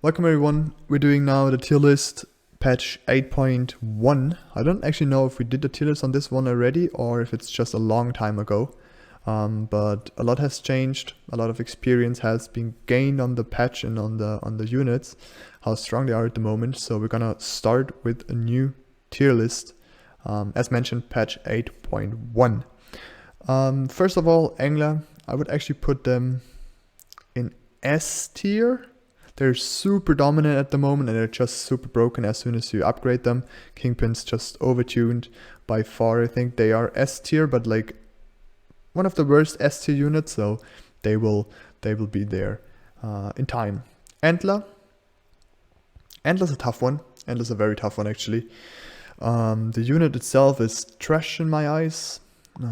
Welcome everyone, we're doing now the tier list patch 8.1. I don't actually know if we did the tier list on this one already or if it's just a long time ago. But a lot has changed, a lot of experience has been gained on the patch and on the units, how strong they are at the moment. So we're gonna start with a new tier list, as mentioned, patch 8.1. First of all, Angler, I would actually put them in S tier. They're super dominant at the moment and they're just super broken as soon as you upgrade them. Kingpin's just overtuned by far. I think they are S tier, but like one of the worst S tier units, so they will be there in time. Antler's a tough one. Antler's a very tough one actually. The unit itself is trash in my eyes.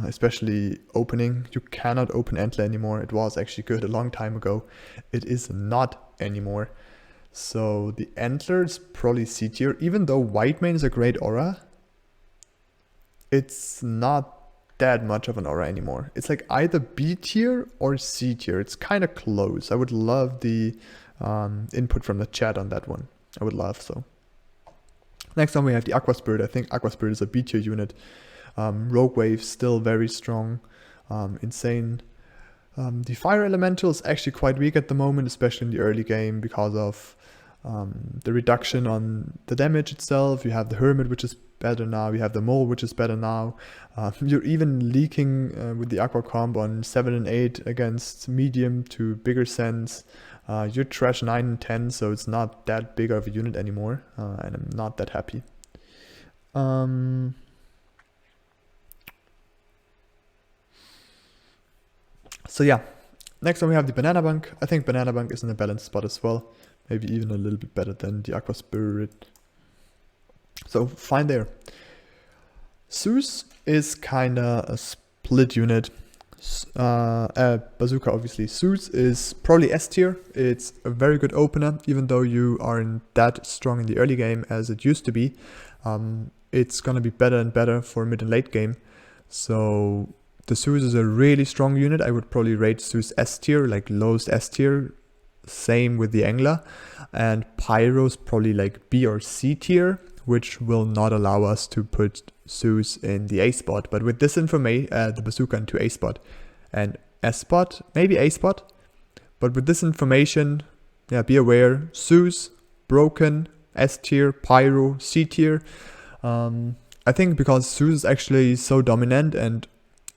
Especially opening. You cannot open Antler anymore. It was actually good a long time ago. It is not anymore. So the Antler is probably C tier. Even though White Mane is a great aura, it's not that much of an aura anymore. It's like either B tier or C tier. It's kind of close. I would love the input from the chat on that one. I would love so. Next on we have the Aqua Spirit. I think Aqua Spirit is a B tier unit. Rogue Wave still very strong, insane. The Fire Elemental is actually quite weak at the moment, especially in the early game because of the reduction on the damage itself. You have the Hermit, which is better now. You have the Mole, which is better now. You're even leaking with the Aqua comp on 7 and 8 against medium to bigger sense. You're trash 9 and 10, so it's not that big of a unit anymore, and I'm not that happy. So yeah, next one we have the Banana Bank. I think Banana Bank is in a balanced spot as well. Maybe even a little bit better than the Aqua Spirit. So fine there. Zeus is kinda a split unit. Bazooka obviously. Zeus is probably S tier. It's a very good opener, even though you aren't that strong in the early game as it used to be. It's gonna be better and better for mid and late game. So the Zeus is a really strong unit. I would probably rate Zeus S tier, like lowest S tier. Same with the Angler. And Pyro's probably like B or C tier, which will not allow us to put Zeus in the A spot. But with this information, the Bazooka into A spot and S spot, maybe A spot. But with this information, yeah, be aware, Zeus, broken, S tier, Pyro, C tier. I think because Zeus is actually so dominant, and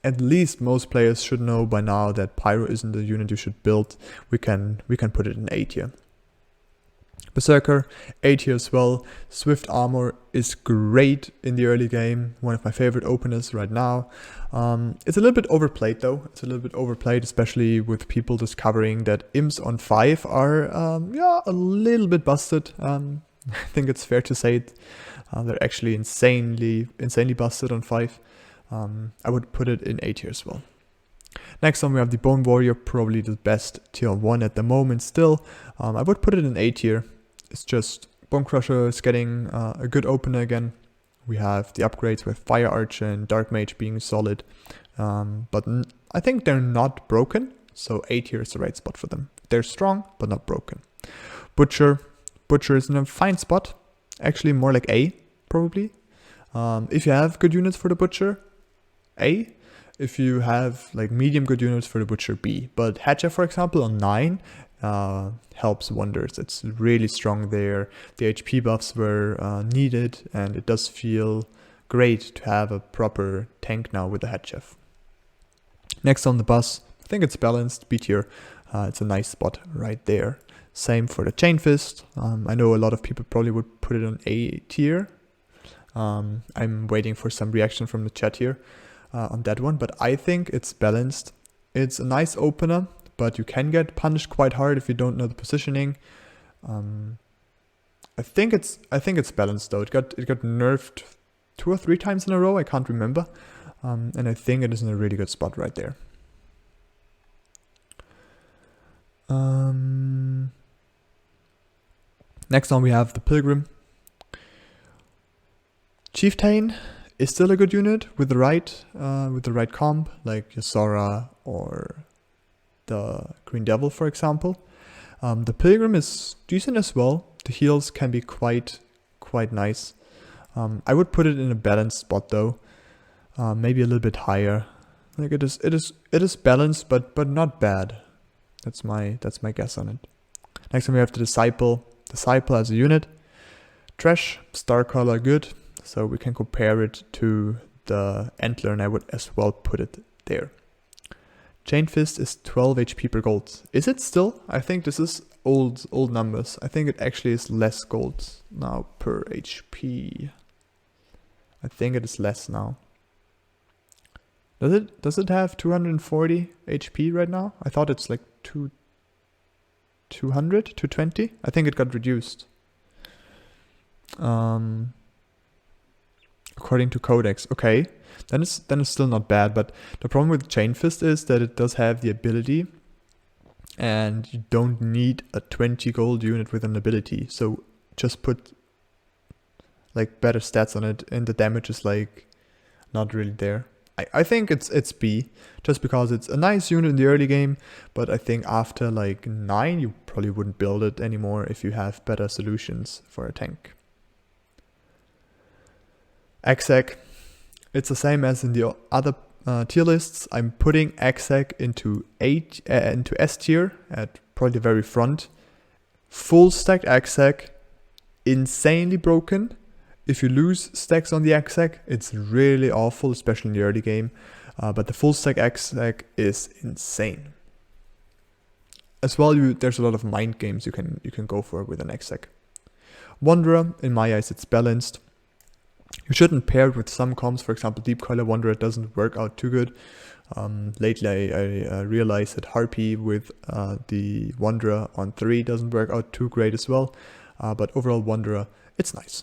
at least most players should know by now that Pyro isn't the unit you should build. We can put it in A tier. Berserker, A tier as well. Swift Armor is great in the early game. One of my favorite openers right now. It's a little bit overplayed though. It's a little bit overplayed, especially with people discovering that imps on 5 are yeah, a little bit busted. I think it's fair to say it. They're actually insanely busted on 5. I would put it in A tier as well. Next on we have the Bone Warrior, probably the best tier 1 at the moment still. I would put it in A tier. It's just Bone Crusher is getting a good opener again. We have the upgrades with Fire Archer and Dark Mage being solid. But I think they're not broken, so A tier is the right spot for them. They're strong, but not broken. Butcher is in a fine spot. Actually more like A, probably. If you have good units for the Butcher, A. If you have like medium good units for the Butcher, B. But Hatcher, for example, on 9 helps wonders. It's really strong there. The HP buffs were needed, and it does feel great to have a proper tank now with the Head Chef. Next on the bus, I think it's balanced, B tier. It's a nice spot right there. Same for the Chain Fist. I know a lot of people probably would put it on A tier. I'm waiting for some reaction from the chat here on that one, but I think it's balanced. It's a nice opener, but you can get punished quite hard if you don't know the positioning. I think it's balanced though. It got nerfed 2 or 3 times in a row. I can't remember, and I think it is in a really good spot right there. Next on we have the Pilgrim. Chieftain is still a good unit with the right comp, like Yozora or the Green Devil, for example. The Pilgrim is decent as well. The heals can be quite nice. I would put it in a balanced spot though. Maybe a little bit higher. Like it is balanced, but not bad. That's my guess on it. Next time we have the Disciple. Disciple as a unit. Trash, star color good. So we can compare it to the Antler, and I would as well put it there. Chain Fist is 12 HP per gold. Is it still? I think this is old numbers. I think it actually is less gold now per HP. I think it is less now. Does it have 240 HP right now? I thought it's like 220. I think it got reduced. According to Codex. Okay. Then it's still not bad, but the problem with Chain Fist is that it does have the ability, and you don't need a 20 gold unit with an ability. So just put like better stats on it, and the damage is like not really there. I think it's B, just because it's a nice unit in the early game, but I think after like 9 you probably wouldn't build it anymore if you have better solutions for a tank. Exec, it's the same as in the other tier lists. I'm putting Exec into S tier at probably the very front. Full stacked Exec, insanely broken. If you lose stacks on the Exec, it's really awful, especially in the early game. But the full stack Exec is insane. As well, there's a lot of mind games you can go for with an Exec. Wanderer, in my eyes, it's balanced. You shouldn't pair it with some comps. For example, Deepcoiler Wanderer doesn't work out too good. Lately, I realized that Harpy with the Wanderer on 3 doesn't work out too great as well. But overall, Wanderer, it's nice.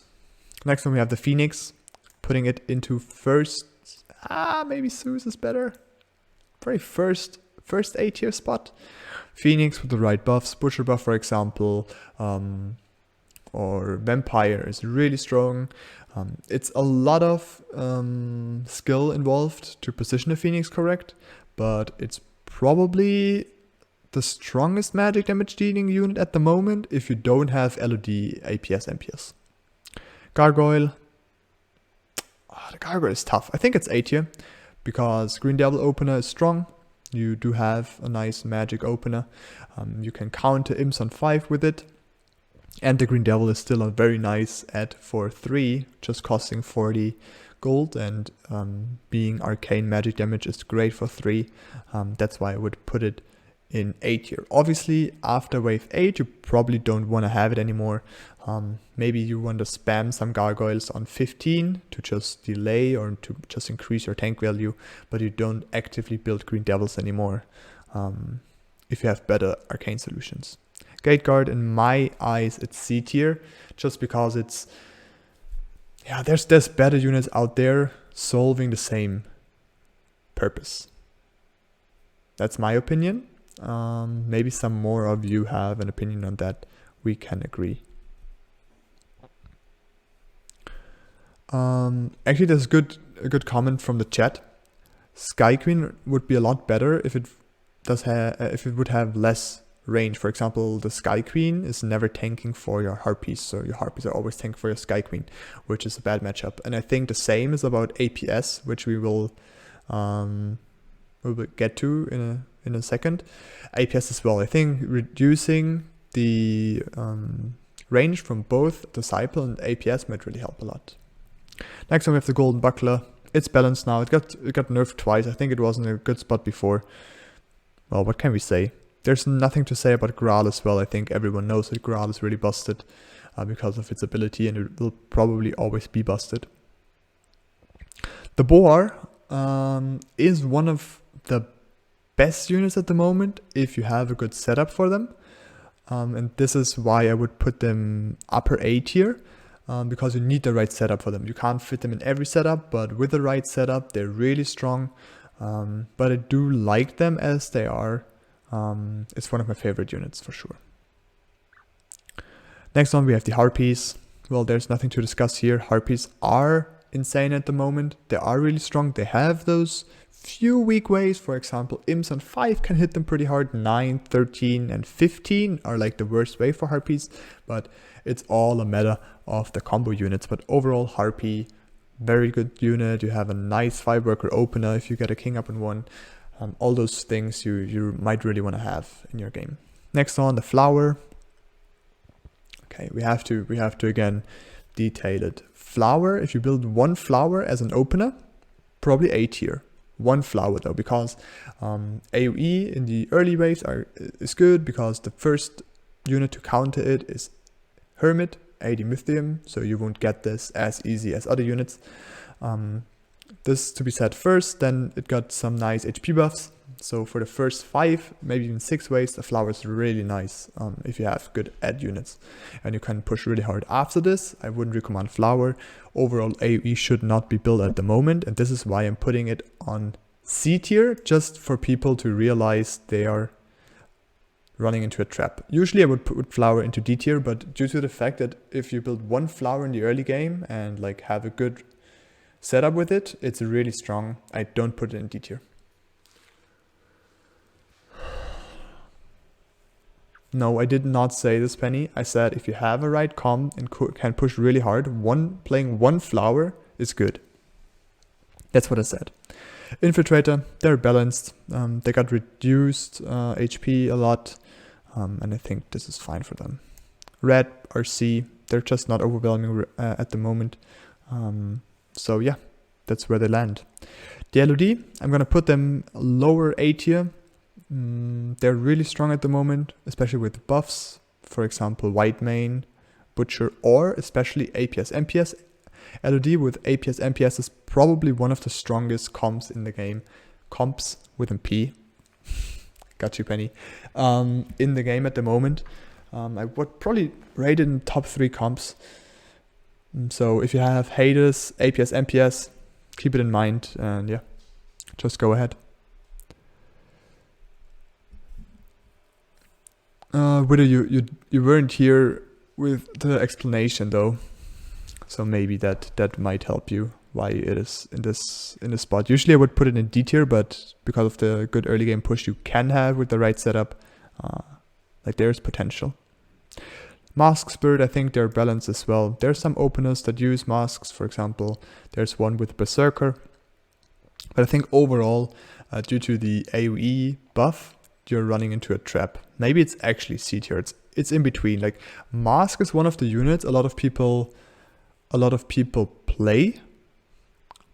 Next one we have the Phoenix, putting it into first. Maybe Zeus is better. Very first A tier spot. Phoenix with the right buffs, Butcher buff for example, or Vampire is really strong. It's a lot of skill involved to position a Phoenix correct, but it's probably the strongest magic damage dealing unit at the moment if you don't have LOD, APS, MPS. Gargoyle. The Gargoyle is tough. I think it's A tier because Green Devil opener is strong. You do have a nice magic opener. You can counter imps on 5 with it. And the Green Devil is still very nice at 4/3, just costing 40 gold, and being arcane magic damage is great for 3. That's why I would put it in A tier. Obviously, after wave 8, you probably don't want to have it anymore. Maybe you want to spam some gargoyles on 15 to just delay or to just increase your tank value, but you don't actively build Green Devils anymore if you have better arcane solutions. Gate Guard, in my eyes, it's C tier, just because it's, there's better units out there solving the same purpose. That's my opinion. Maybe some more of you have an opinion on that. We can agree. Actually, there's a good comment from the chat. Sky Queen would be a lot better if it would have less range. For example, the Sky Queen is never tanking for your Harpies, so your Harpies are always tanking for your Sky Queen, which is a bad matchup. And I think the same is about APS, which we will get to in a second. APS as well. I think reducing the range from both Disciple and APS might really help a lot. Next one we have the Golden Buckler. It's balanced now. It got nerfed twice. I think it was in a good spot before. Well, what can we say? There's nothing to say about Graal as well. I think everyone knows that Graal is really busted because of its ability, and it will probably always be busted. The Boar is one of the best units at the moment if you have a good setup for them. And this is why I would put them upper A tier, because you need the right setup for them. You can't fit them in every setup, but with the right setup, they're really strong. But I do like them as they are. It's one of my favorite units for sure. Next one we have the Harpies. Well, there's nothing to discuss here. Harpies are insane at the moment. They are really strong. They have those few weak waves. For example, Imps on 5 can hit them pretty hard. 9, 13, and 15 are like the worst wave for Harpies. But it's all a matter of the combo units. But overall, Harpy, very good unit. You have a nice 5-worker opener if you get a king up in 1. All those things you might really want to have in your game. Next on, the flower. Okay, we have to again detail it. Flower, if you build 1 flower as an opener, probably A tier. 1 flower though, because AoE in the early waves is good, because the first unit to counter it is Hermit, AD Mythium, so you won't get this as easy as other units. This to be said first, then it got some nice HP buffs. So for the first 5, maybe even 6 waves, the flower is really nice if you have good add units. And you can push really hard after this. I wouldn't recommend flower. Overall, AoE should not be built at the moment. And this is why I'm putting it on C tier, just for people to realize they are running into a trap. Usually I would put flower into D tier, but due to the fact that if you build 1 flower in the early game and like have a good setup with it, it's really strong. I don't put it in D tier. No, I did not say this, Penny. I said if you have a right comp and can push really hard, playing 1 flower is good. That's what I said. Infiltrator, they're balanced. They got reduced HP a lot, and I think this is fine for them. Red or C, they're just not overwhelming at the moment. So yeah, that's where they land. The LOD, I'm gonna put them lower A tier. They're really strong at the moment, especially with buffs. For example, White Mane, Butcher, or especially APS. MPS, LOD with APS, MPS is probably one of the strongest comps in the game. Comps with a P. Got you, Penny. In the game at the moment. I would probably rate it in top 3 comps. So if you have Hades, APS, MPS, keep it in mind, and yeah, just go ahead. Widow, you weren't here with the explanation though, so maybe that might help you why it is in this spot. Usually I would put it in D tier, but because of the good early game push you can have with the right setup, like there's potential. Mask Spirit, I think they're balanced as well. There's some openers that use masks, for example. There's one with Berserker. But I think overall, due to the AoE buff, you're running into a trap. Maybe it's actually C tier. It's in between. Like Mask is one of the units a lot of people play,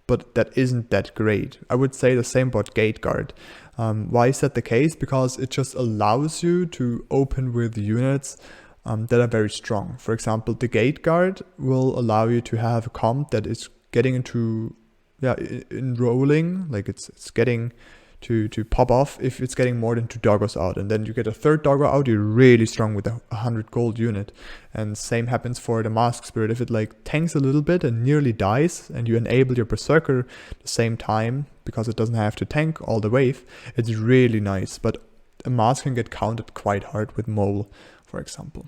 but that isn't that great. I would say the same about Gate Guard. Why is that the case? Because it just allows you to open with units that are very strong. For example, the Gate Guard will allow you to have a comp that is getting into, enrolling, like it's getting to pop off if it's getting more than 2 doggos out. And then you get a 3rd doggo out, you're really strong with a 100 gold unit. And same happens for the Mask Spirit. If it like tanks a little bit and nearly dies, and you enable your Berserker at the same time, because it doesn't have to tank all the wave, it's really nice. But a Mask can get counted quite hard with Mole, for example.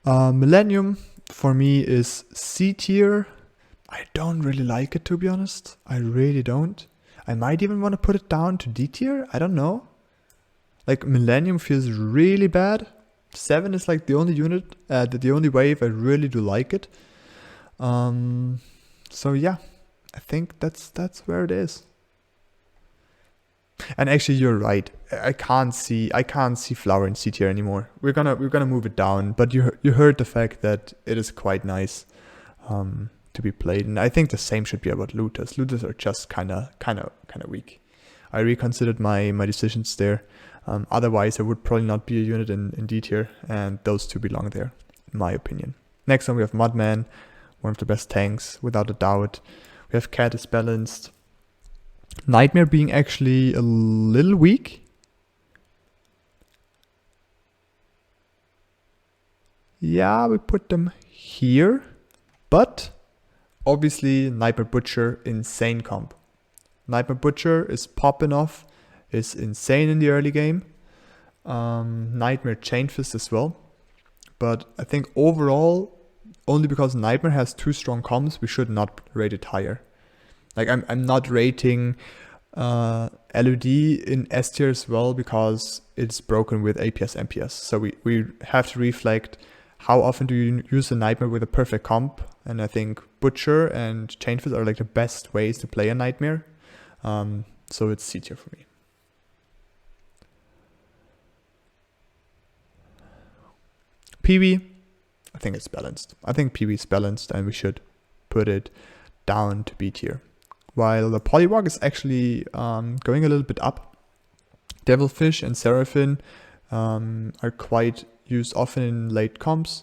Millennium for me is C tier. I don't really like it, to be honest. I really don't. I might even want to put it down to D tier. I don't know. Like Millennium feels really bad. 7 is like the only unit, the only wave I really do like it. So yeah, I think that's where it is. And actually, you're right. I can't see Flower in C tier anymore. We're gonna move it down. But you heard the fact that it is quite nice to be played, and I think the same should be about Looters. Looters are just kind of weak. I reconsidered my decisions there. Otherwise, I would probably not be a unit in D tier, and those two belong there, in my opinion. Next one we have Mudman, one of the best tanks without a doubt. We have Cat is balanced. Nightmare being actually a little weak. Yeah, we put them here, but obviously Nightmare Butcher, insane comp. Nightmare Butcher is popping off, is insane in the early game. Nightmare Chain Fist as well. But I think overall only because Nightmare has 2 strong comms, we should not rate it higher. Like I'm not rating LOD in S tier as well because it's broken with APS MPS. So we have to reflect how often do you use a Nightmare with a perfect comp, and I think Butcher and Chainfist are like the best ways to play a Nightmare. So it's C tier for me. PV, I think it's balanced. I think PV is balanced and we should put it down to B tier. While the Polywog is actually going a little bit up. Devilfish and Seraphin are quite used often in late comps,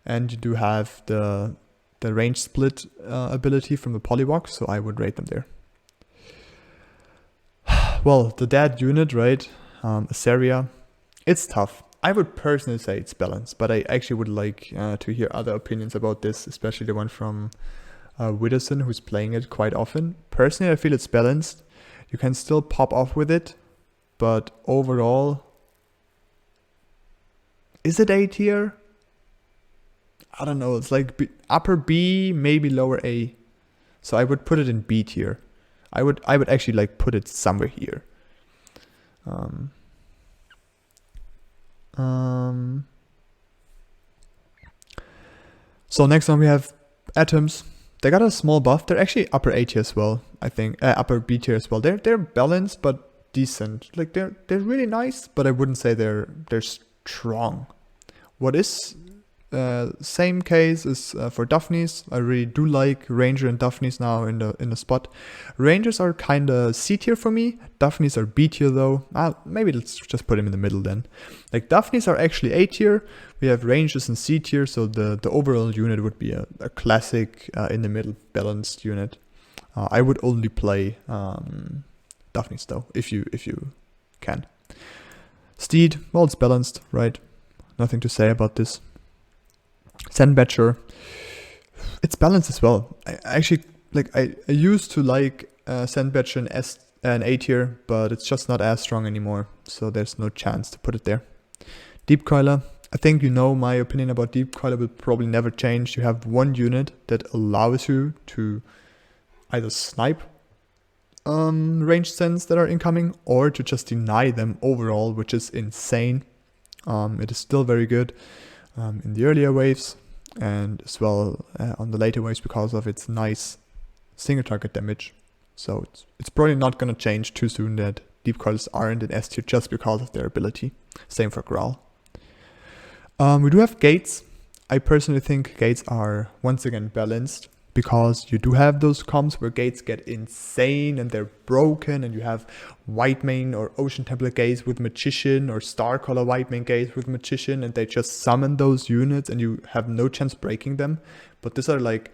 and you do have the range split ability from the Polywog, so I would rate them there. Well, the dead unit, right? Asaria, it's tough. I would personally say it's balanced, but I actually would like to hear other opinions about this, especially the one from Widdowson, who's playing it quite often. Personally, I feel it's balanced. You can still pop off with it, but overall, is it A tier? I don't know. It's like upper B, maybe lower A. So I would put it in B tier. I would actually like put it somewhere here. So next one we have Atoms. They got a small buff. They're actually upper A tier as well, I think. Upper B tier as well. They're balanced but decent. Like they're really nice, but I wouldn't say they're strong. What is same case is for Daphnes. I really do like Ranger and Daphnes now in the spot. Rangers are kinda C tier for me. Daphnes are B tier though. Maybe let's just put them in the middle then. Like Daphnes are actually A tier. We have Rangers in C tier, so the overall unit would be a classic in the middle balanced unit. I would only play Daphnes though, if you can. Steed, well, it's balanced, right? Nothing to say about this. Sandbatcher, it's balanced as well. I actually like. I used to like Sandbatcher in S and A tier, but it's just not as strong anymore. So there's no chance to put it there. Deepcoiler, I think you know my opinion about Deepcoiler will probably never change. You have one unit that allows you to either snipe ranged sends that are incoming, or to just deny them overall, which is insane. It is still very good in the earlier waves, and as well on the later waves because of its nice single target damage. So it's probably not going to change too soon that Deepcoilers aren't in S tier just because of their ability. Same for Growl. We do have Gates. I personally think Gates are once again balanced, because you do have those comps where Gates get insane and they're broken, and you have White Mane or Ocean Template Gates with Magician or Starcaller White Mane Gates with Magician, and they just summon those units and you have no chance breaking them. But these are like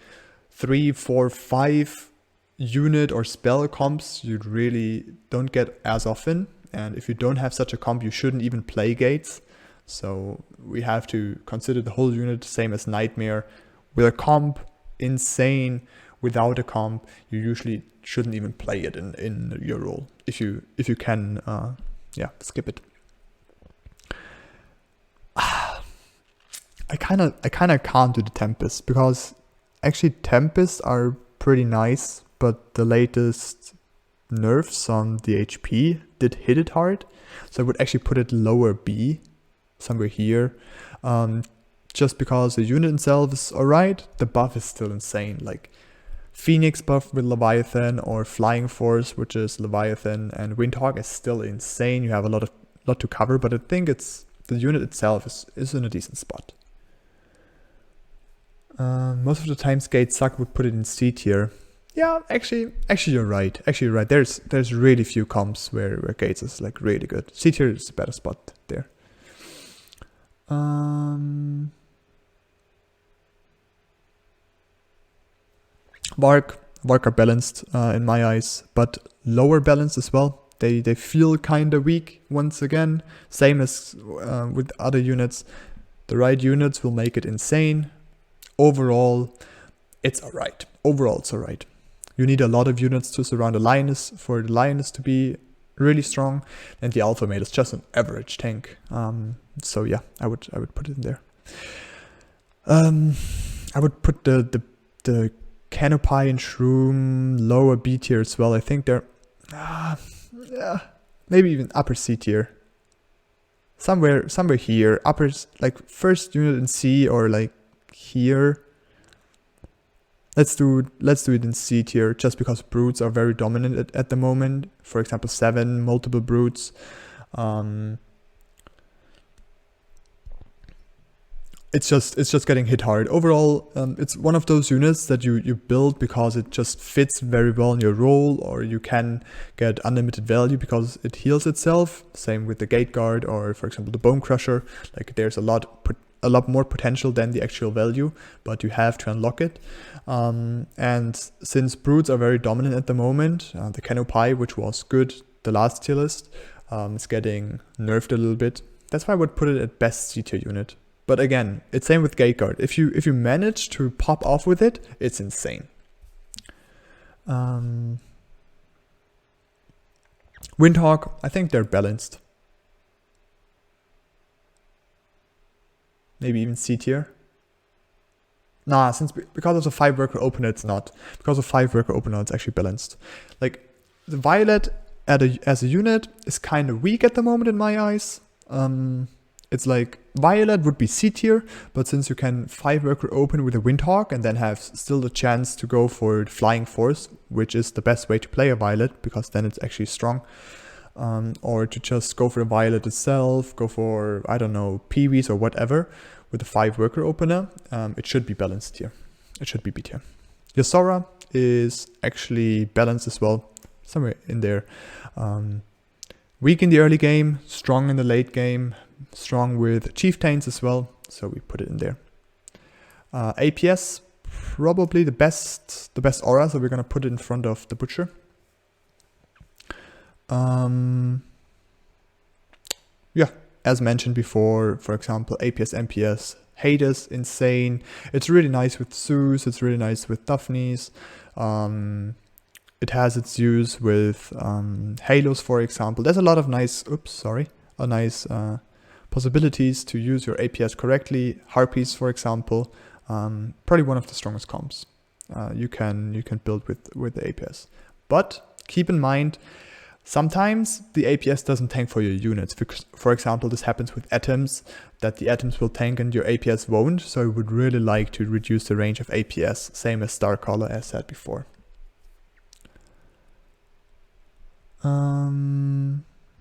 3, 4, 5 unit or spell comps you really don't get as often, and if you don't have such a comp you shouldn't even play Gates. So we have to consider the whole unit, same as Nightmare. With a comp, insane. Without a comp, you usually shouldn't even play it in your role. If you can, skip it. I kind of can't do the Tempest, because actually Tempests are pretty nice, but the latest nerfs on the HP did hit it hard. So I would actually put it lower B, somewhere here. Just because the unit itself is alright, the buff is still insane. Like Phoenix buff with Leviathan, or Flying Force, which is Leviathan, and Windhawk is still insane. You have a lot to cover, but I think the unit itself is in a decent spot. Most of the time Skate Suck would put it in C tier. Yeah, actually you're right. There's really few comps where Gates is like really good. C tier is a better spot there. Vark are balanced in my eyes, but lower balanced as well. They feel kind of weak once again. Same as with other units. The right units will make it insane. Overall, it's alright. You need a lot of units to surround a Lioness for the Lioness to be really strong, and the Alpha Male is just an average tank. So yeah, I would put it in there. I would put the Canopy and Shroom lower B tier as well. I think they're yeah, maybe even upper C tier. Somewhere here, upper, like first unit in C or like here. Let's do it in C tier, just because brutes are very dominant at the moment. For example, 7 multiple brutes. It's just getting hit hard. Overall, it's one of those units that you build because it just fits very well in your role, or you can get unlimited value because it heals itself. Same with the Gate Guard, or for example the Bone Crusher. Like there's a lot more potential than the actual value, but you have to unlock it. And since brutes are very dominant at the moment, the Canopy, which was good the last tier list, is getting nerfed a little bit. That's why I would put it at best C tier unit. But again, it's same with Gate Guard. If you manage to pop off with it, it's insane. Windhawk, I think they're balanced. Maybe even C tier. Nah, because of the 5 worker opener, it's not. Because of 5 worker opener, it's actually balanced. Like the Violet as a unit is kind of weak at the moment in my eyes. It's like Violet would be C tier, but since you can 5 worker open with a Windhawk and then have still the chance to go for Flying Force, which is the best way to play a Violet because then it's actually strong. Or to just go for a Violet itself, go for, I don't know, Peewees or whatever with a 5 worker opener, it should be balanced here. It should be B tier. Yozora is actually balanced as well, somewhere in there. Weak in the early game, strong in the late game, strong with Chieftains as well, so we put it in there. APS, probably the best aura, so we're gonna put it in front of the Butcher. Yeah, as mentioned before, for example, APS, MPS, Hades, insane. It's really nice with Zeus, it's really nice with Daphnes. It has its use with Halos, for example. There's a lot of nice, possibilities to use your APS correctly. Harpies, for example, probably one of the strongest comps you can build with the APS. But keep in mind, sometimes the APS doesn't tank for your units. For example, this happens with atoms, that the atoms will tank and your APS won't. So I would really like to reduce the range of APS, same as Starcaller as said before.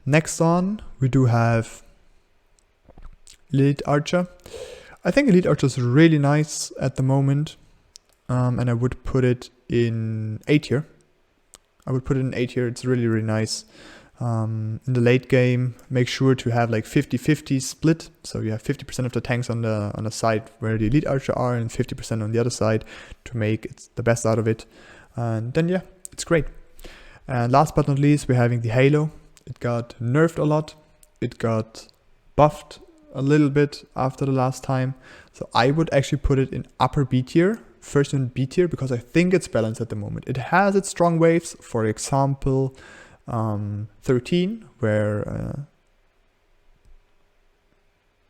Next on, we do have Elite Archer. I think Elite Archer is really nice at the moment, and I would put it in A tier. It's really, really nice. In the late game, make sure to have like 50-50 split, so you have 50% of the tanks on the side where the Elite Archer are and 50% on the other side to make it the best out of it. And then yeah, it's great. And last but not least, we're having the Halo. It got nerfed a lot. It got buffed a little bit after the last time. So I would actually put it in upper B tier, first in B tier, because I think it's balanced at the moment. It has its strong waves, for example, 13, where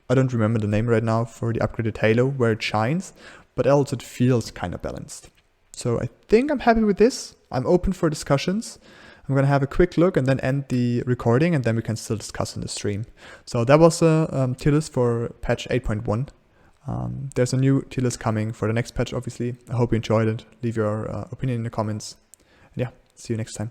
I don't remember the name right now for the upgraded Halo, where it shines, but else it feels kind of balanced. So I think I'm happy with this. I'm open for discussions. I'm going to have a quick look and then end the recording, and then we can still discuss in the stream. So that was a tier list for patch 8.1. There's a new tier list coming for the next patch, obviously. I hope you enjoyed it. Leave your opinion in the comments. And yeah, see you next time.